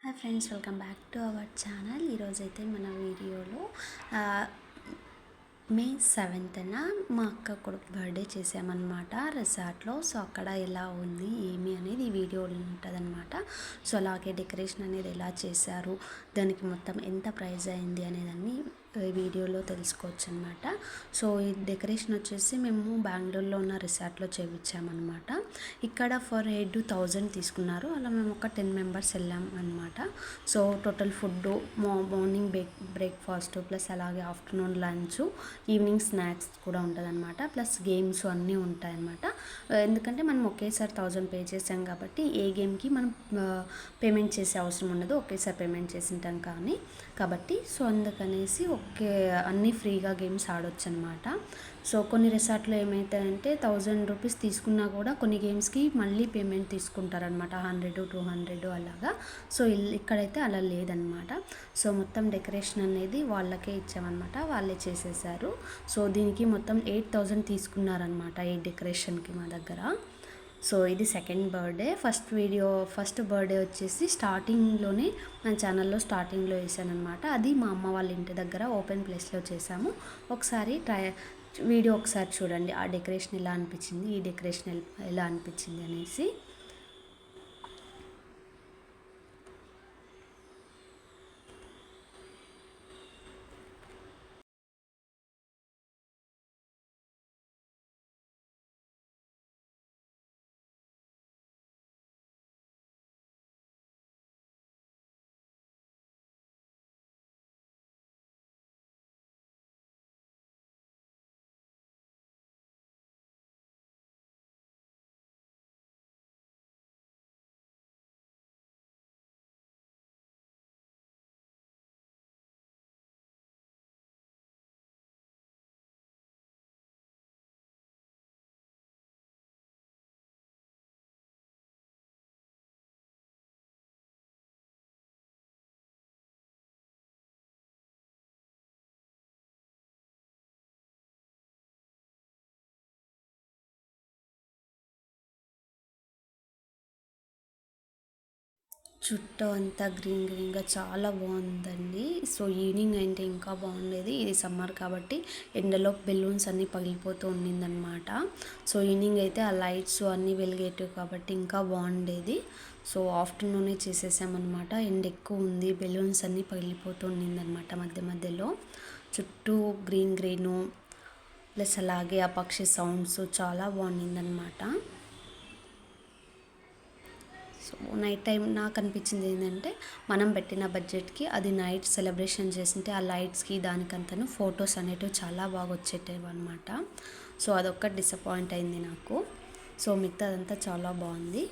Hi friends, welcome back to our channel. ఈరోజైతే మన వీడియోలో మే 7న మా అక్క కొడుకు బర్త్డే చేసామన్నమాట రిసార్ట్లో. సో అక్కడ ఎలా ఉంది ఏమి అనేది ఈ వీడియోలో ఉంటుందన్నమాట. సో అలాగే డెకరేషన్ అనేది ఎలా చేశారు, దానికి మొత్తం ఎంత ప్రైస్ అయింది అనేదాన్ని ఈ వీడియోలో తెలుసుకోవచ్చు అనమాట. సో ఈ డెకరేషన్ వచ్చేసి మేము బెంగళూరులో ఉన్న రిసార్ట్లో చేయించామన్నమాట. ఇక్కడ ఫర్ హెడ్ 1000 తీసుకున్నారు. అలా మేము ఒక 10 మెంబర్స్ వెళ్ళాం అనమాట. So total food morning breakfast plus అలాగే ఆఫ్టర్నూన్ లంచ్, ఈవినింగ్ స్నాక్స్ కూడా ఉంటుందన్నమాట. ప్లస్ గేమ్స్ అన్నీ ఉంటాయన్నమాట. ఎందుకంటే మనం ఒకేసారి 1000 పే చేసాం కాబట్టి ఏ గేమ్కి మనం పేమెంట్ చేసే అవసరం ఉండదు, ఒకేసారి పేమెంట్ చేసింటాం కాబట్టి సో అందుకనేసి ఒకే అన్నీ ఫ్రీగా గేమ్స్ ఆడొచ్చు అనమాట. సో కొన్ని రిసార్ట్లో ఏమవుతాయంటే 1000 రూపీస్ తీసుకున్నా కూడా కొన్ని గేమ్స్కి మళ్ళీ పేమెంట్ తీసుకుంటారనమాట, 100 200 అలాగా. సో ఇక్కడైతే అలా లేదనమాట. సో మొత్తం డెకరేషన్ అనేది వాళ్ళకే ఇచ్చామన్నమాట, వాళ్ళే చేసేసారు. సో దీనికి మొత్తం 8000 తీసుకున్నారనమాట ఈ డెకరేషన్కి మా దగ్గర. సో ఇది సెకండ్ బర్త్డే. ఫస్ట్ బర్త్డే వచ్చేసి స్టార్టింగ్లోనే మన ఛానల్లో స్టార్టింగ్లో వేసానమాట. అది మా అమ్మ వాళ్ళ ఇంటి దగ్గర ఓపెన్ ప్లేస్లో చేసాము. ఒకసారి వీడియో ఒకసారి చూడండి, ఆ డెకరేషన్ ఎలా అనిపించింది, ఈ డెకరేషన్ ఎలా అనిపించింది అనేసి. చుట్టూ అంతా గ్రీన్గా చాలా బాగుందండి. సో ఈవినింగ్ అయితే ఇంకా బాగుండేది. ఇది సమ్మర్ కాబట్టి ఎండలో బెలూన్స్ అన్నీ పగిలిపోతూ ఉండిందనమాట. సో ఈవినింగ్ అయితే ఆ లైట్స్ అన్నీ వెలిగేటివి కాబట్టి ఇంకా బాగుండేది. సో ఆఫ్టర్నూనే చేసేసామన్నమాట. ఎండ ఎక్కువ ఉంది, బెలూన్స్ అన్నీ పగిలిపోతూ ఉండిందనమాట మధ్య మధ్యలో. చుట్టూ గ్రీను ప్లస్ అలాగే ఆ పక్షి సౌండ్స్ చాలా బాగుండిందనమాట. సో నైట్ టైం నాకు అనిపించింది ఏంటంటే, మనం పెట్టిన బడ్జెట్కి అది నైట్ సెలబ్రేషన్ చేసింటే ఆ లైట్స్కి దానికంతను ఫొటోస్ అనేటివి చాలా బాగా వచ్చేటవి అనమాట. సో అదొక్క డిసప్పాయింట్ అయింది నాకు. సో మిగతాదంతా చాలా బాగుంది.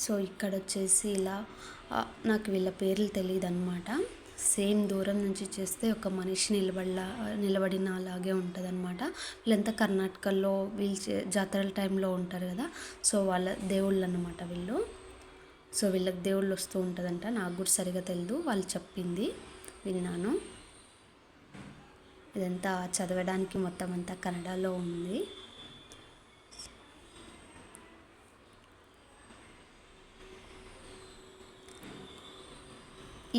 సో ఇక్కడ వచ్చేసి ఇలా నాకు వీళ్ళ పేర్లు తెలియదు అనమాట. సేమ్ దూరం నుంచి చేస్తే ఒక మనిషి నిలబడిన అలాగే ఉంటుంది అనమాట. వీళ్ళంతా కర్ణాటకలో వీళ్ళు జాతరల టైంలో ఉంటారు కదా, సో వాళ్ళ దేవుళ్ళు అన్నమాట వీళ్ళు. సో వీళ్ళకి దేవుళ్ళు వస్తూ ఉంటుందంట, నాకు కూడా సరిగా తెలియదు, వాళ్ళు చెప్పింది విన్నాను. ఇదంతా చదవడానికి మొత్తం అంతా కన్నడలో ఉంది.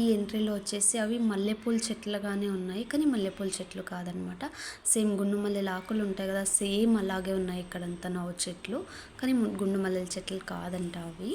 ఈ ఎంట్రీలో వచ్చేసి అవి మల్లెపూల చెట్లుగానే ఉన్నాయి, కానీ మల్లెపూల చెట్లు కాదనమాట. సేమ్ గుండు మల్లెల ఆకులు ఉంటాయి కదా, సేమ్ అలాగే ఉన్నాయి ఇక్కడంతా నవ్వు చెట్లు, కానీ గుండు మల్లెల చెట్లు కాదంట అవి.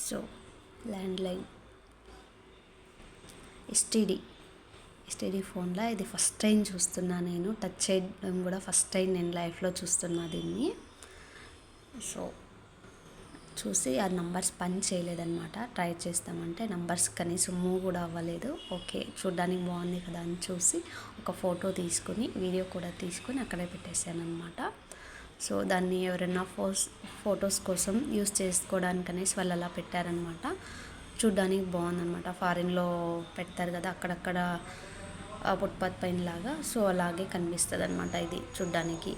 సో ల్యాండ్లైన్ ఎస్టీడీ ఫోన్లో ఇది ఫస్ట్ టైం చూస్తున్నా, నేను టచ్ చేయడం కూడా ఫస్ట్ టైం నేను లైఫ్లో చూస్తున్నా దీన్ని. సో చూసి ఆ నంబర్స్ పని చేయలేదన్నమాట. ట్రై చేస్తామంటే నంబర్స్ కనీసం మూవ్ కూడా అవ్వలేదు. ఓకే, చూడ్డానికి బాగుంది కదా అని చూసి ఒక ఫోటో తీసుకుని వీడియో కూడా తీసుకుని అక్కడే పెట్టేశాను అనమాట. సో దాన్ని ఎవరైనా ఫొటోస్ కోసం యూస్ చేసుకోవడానికి అనేసి వాళ్ళు అలా పెట్టారనమాట. చూడ్డానికి బాగుందన్నమాట. ఫారిన్లో పెడతారు కదా అక్కడక్కడ ఫుట్పాత్ పైన లాగా, సో అలాగే కనిపిస్తుంది అనమాట ఇది చూడ్డానికి.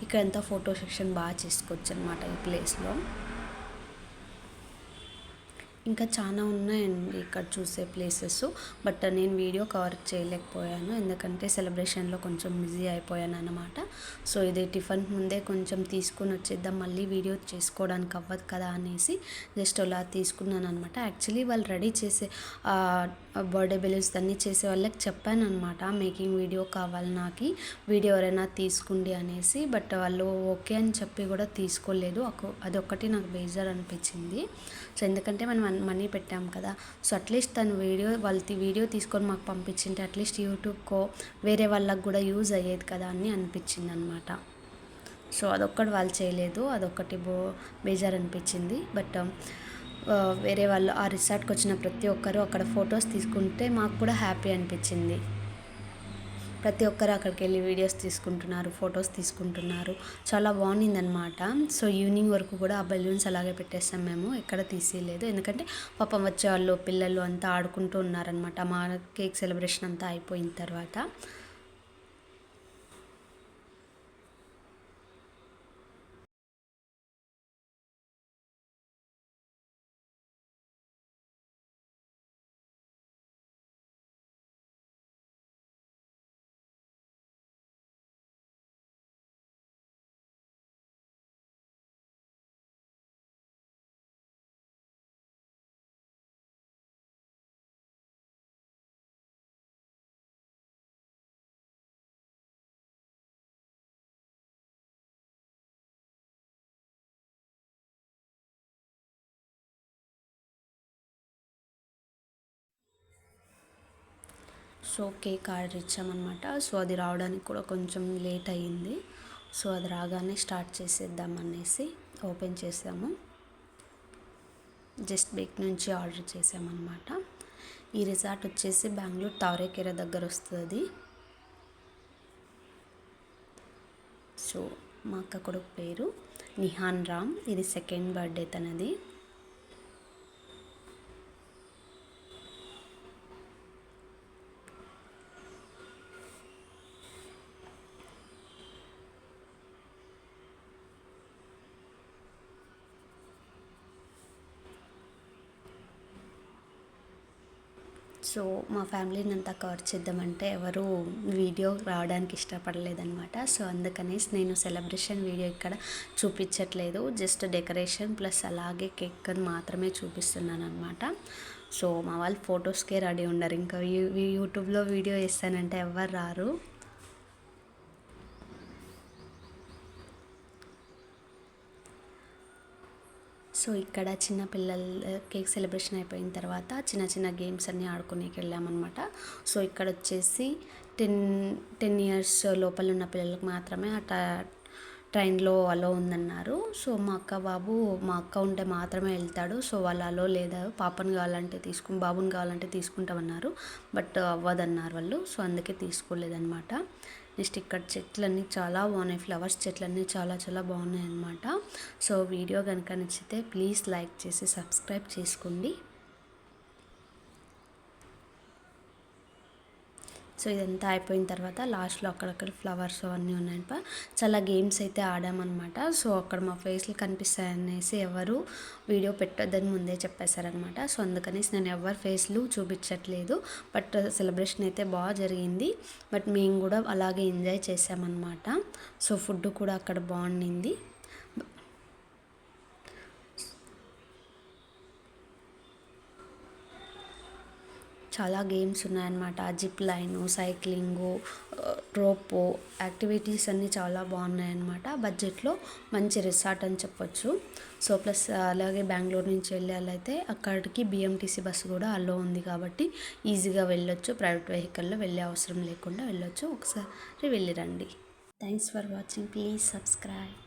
ఇక్కడ అంతా ఫోటో సెక్షన్ బాగా చేసుకోవచ్చు అనమాట ఈ ప్లేస్లో. ఇంకా చాలా ఉన్నాయండి ఇక్కడ చూసే ప్లేసెస్, బట్ నేను వీడియో కవర్ చేయలేకపోయాను ఎందుకంటే సెలబ్రేషన్లో కొంచెం బిజీ అయిపోయాను అనమాట. సో ఇది టిఫిన్ ముందే కొంచెం తీసుకుని వచ్చేద్దాం, మళ్ళీ వీడియో చేసుకోవడానికి అవ్వదు కదా అనేసి జస్ట్ అలా తీసుకున్నాను అనమాట. యాక్చువల్లీ వాళ్ళు రెడీ చేసే బర్త్డే బెలూన్స్ అన్నీ చేసే వాళ్ళకి చెప్పాను అనమాట, మేకింగ్ వీడియో కావాలి నాకు, వీడియో ఎవరైనా తీసుకోండి అనేసి. బట్ వాళ్ళు ఓకే అని చెప్పి కూడా తీసుకోలేదు. అదొక్కటి నాకు బేజార్ అనిపించింది. సో ఎందుకంటే మనం మనీ పెట్టాం కదా, సో అట్లీస్ట్ తను వీడియో తీసుకొని మాకు పంపించింటే అట్లీస్ట్ యూట్యూబ్కో వేరే వాళ్ళకి కూడా యూజ్ అయ్యేది కదా అని అనిపించింది అనమాట. సో అదొక్కటి వాళ్ళు చేయలేదు, అదొక్కటి బేజార్ అనిపించింది. బట్ వేరే వాళ్ళు ఆ రిసార్ట్కి వచ్చిన ప్రతి ఒక్కరు అక్కడ ఫొటోస్ తీసుకుంటే మాకు కూడా హ్యాపీ అనిపించింది. ప్రతి ఒక్కరు అక్కడికి వెళ్ళి వీడియోస్ తీసుకుంటున్నారు, ఫొటోస్ తీసుకుంటున్నారు, చాలా బాగుండిందనమాట. సో ఈవినింగ్ వరకు కూడా ఆ బెలూన్స్ అలాగే పెట్టేస్తాం మేము, ఎక్కడ తీసేయలేదు. ఎందుకంటే పాపం వచ్చేవాళ్ళు పిల్లలు అంతా ఆడుకుంటూ ఉన్నారనమాట మా కేక్ సెలబ్రేషన్ అంతా అయిపోయిన తర్వాత. సో కేక్ ఆర్డర్ ఇచ్చామన్నమాట. సో అది రావడానికి కూడా కొంచెం లేట్ అయ్యింది. సో అది రాగానే స్టార్ట్ చేసేద్దాం అనేసి ఓపెన్ చేసాము. జస్ట్ బేక్ నుంచి ఆర్డర్ చేసామన్నమాట. ఈ రిసార్ట్ వచ్చేసి బెంగళూరు తావరేకెర దగ్గర వస్తుంది. సో మా అక్క కొడుకు పేరు నిహాన్ రామ్, ఇది సెకండ్ బర్త్డే తనది. సో మా ఫ్యామిలీని అంతా కవర్ చేద్దామంటే ఎవరు వీడియో రావడానికి ఇష్టపడలేదన్నమాట. సో అందుకనేసి నేను సెలబ్రేషన్ వీడియో ఇక్కడ చూపించట్లేదు, జస్ట్ డెకరేషన్ ప్లస్ అలాగే కేక్ అని మాత్రమే చూపిస్తున్నాను అనమాట. సో మా వాళ్ళు ఫొటోస్కే రెడీ ఉండరు, ఇంకా యూట్యూబ్లో వీడియో వేస్తానంటే ఎవరు రారు. సో ఇక్కడ చిన్న పిల్లల కేక్ సెలబ్రేషన్ అయిపోయిన తర్వాత చిన్న చిన్న గేమ్స్ అన్నీ ఆడుకునేకి వెళ్ళామన్నమాట. సో ఇక్కడ వచ్చేసి 10 ఇయర్స్ లోపల ఉన్న పిల్లలకు మాత్రమే ట్రైన్లో అలో ఉందన్నారు. సో మా అక్క ఉంటే మాత్రమే వెళ్తాడు. సో వాళ్ళు అలో లేదా, బాబుని కావాలంటే తీసుకుంటామన్నారు, బట్ అవ్వదన్నారు వాళ్ళు. సో అందుకే తీసుకోలేదన్నమాట. నెక్స్ట్ ఇక్కడ చెట్లన్నీ చాలా బాగున్నాయి, ఫ్లవర్స్ చెట్లన్నీ చాలా చాలా బాగున్నాయి అన్నమాట. సో వీడియో కనుక నచ్చితే ప్లీజ్ లైక్ చేసి సబ్స్క్రైబ్ చేసుకోండి. సో ఇదంతా అయిపోయిన తర్వాత లాస్ట్లో అక్కడక్కడ ఫ్లవర్స్ అవన్నీ ఉన్నాయనప్ప చాలా గేమ్స్ అయితే ఆడామన్నమాట. సో అక్కడ మా ఫేస్లు కనిపిస్తాయనేసి ఎవరు వీడియో పెట్టొద్దని ముందే చెప్పేశారనమాట. సో అందుకనేసి నేను ఎవరి ఫేస్లు చూపించట్లేదు. బట్ సెలబ్రేషన్ అయితే బాగా జరిగింది, బట్ మేము కూడా అలాగే ఎంజాయ్ చేసామన్నమాట. సో ఫుడ్ కూడా అక్కడ బాగుండింది. చాలా గేమ్స్ ఉన్నాయన్నమాట. Zip line, cycling, rope activities అన్నీ చాలా బాగున్నాయన్నమాట. బడ్జెట్లో మంచి రిసార్ట్ అని చెప్పొచ్చు. సో ప్లస్ అలాగే బెంగళూరు నుంచి వెళ్ళాలైతే అక్కడికి బిఎంటీసీ బస్సు కూడా అలో ఉంది కాబట్టి ఈజీగా వెళ్ళొచ్చు. ప్రైవేట్ వెహికల్లో వెళ్ళే అవసరం లేకుండా వెళ్ళొచ్చు. ఒకసారి వెళ్ళిరండి. Thanks for watching. Please subscribe.